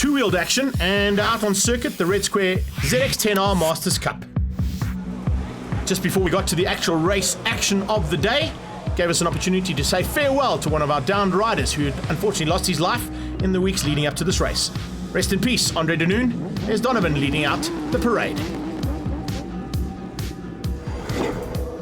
two-wheeled action, and out on circuit, the Red Square ZX10R Masters Cup. Just before we got to the actual race action of the day, gave us an opportunity to say farewell to one of our downed riders who had unfortunately lost his life in the weeks leading up to this race. Rest in peace, Andre Denoon. There's Donovan leading out the parade.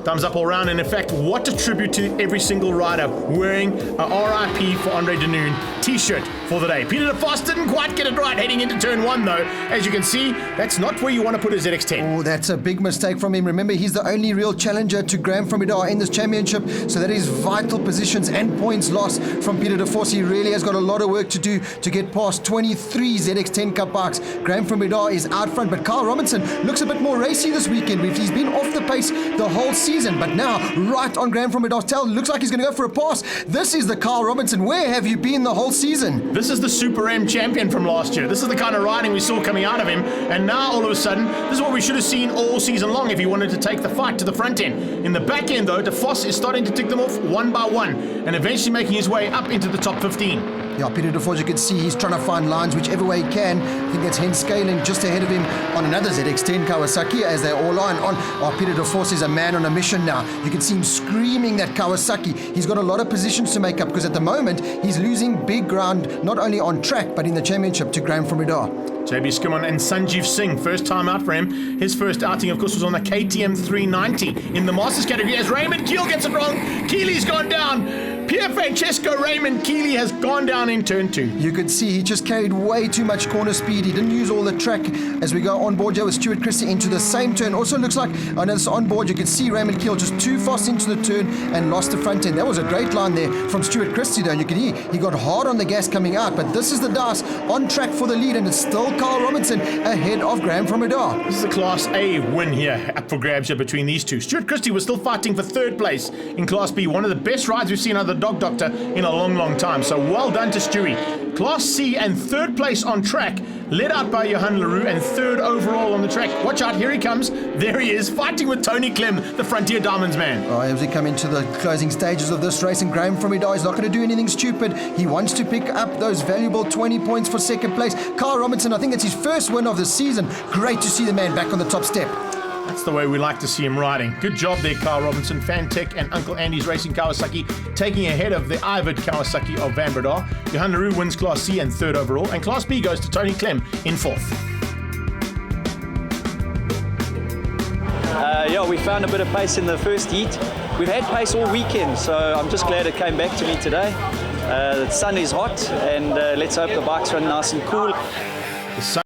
Thumbs up all round, and in fact, what a tribute to every single rider wearing a RIP for Andre Denoon t-shirt for the day. Peter de Vos didn't quite get it right heading into turn one though. As you can see, that's not where you want to put a ZX10. Oh, that's a big mistake from him. Remember, he's the only real challenger to Graham from Idar in this championship, so that is vital positions and points lost from Peter de Vos. He really has got a lot of work to do to get past 23 ZX10 Cup bikes. Graham from Idar is out front, but Carl Robinson looks a bit more racy this weekend. He's been off the pace the whole season, but now right on Graham from Idar's tail, looks like he's going to go for a pass. This is the Carl Robinson. Where have you been the whole season? This is the Super M champion from last year. This is the kind of riding we saw coming out of him, and now all of a sudden, this is what we should have seen all season long if he wanted to take the fight to the front end. In the back end though, de Vos is starting to tick them off one by one, and eventually making his way up into the top 15. Yeah, Peter de Vos, you can see he's trying to find lines whichever way he can. I think that's Hen Scaling just ahead of him on another ZX10 Kawasaki as they all line on. Oh, Peter de Vos is a man on a mission now. You can see him screaming that Kawasaki. He's got a lot of positions to make up because at the moment he's losing big ground not only on track but in the championship to Graham from Idar. JB Skimon and Sanjeev Singh, first time out for him. His first outing, of course, was on the KTM 390 in the Masters category as Raymond Keel gets it wrong. Keely's gone down. Pier Francesco Raymond Keely has gone down in turn two. You could see he just carried way too much corner speed. He didn't use all the track as we go on board here with Stuart Christie into the same turn. Also looks like on this on board you can see Raymond Keel just too fast into the turn and lost the front end. That was a great line there from Stuart Christie though. And you can hear he got hard on the gas coming out, but this is the dice on track for the lead, and it's still Carl Robinson ahead of Graham from Idar. This is a Class A win here up for grabs here between these two. Stuart Christie was still fighting for third place in Class B, one of the best rides we've seen out of the Dog Doctor in a long, long time. So well done to Stewie. Class C and third place on track, led out by Johan Leroux, and third overall on the track. Watch out, here he comes. There he is, fighting with Tony Clem, the Frontier Diamonds man. Oh, as we come into the closing stages of this race, and Graham from Idar is not going to do anything stupid. He wants to pick up those valuable 20 points for second place. Carl Robinson, I think it's his first win of the season. Great to see the man back on the top step. That's the way we like to see him riding. Good job there, Carl Robinson. Fantech and Uncle Andy's Racing Kawasaki taking ahead of the Ivad Kawasaki of Van Breda. Johan Leroux wins Class C and third overall, and Class B goes to Tony Clem in fourth. Yeah, we found a bit of pace in the first heat. We've had pace all weekend, so I'm just glad it came back to me today. The sun is hot, and let's hope the bikes run nice and cool. The sun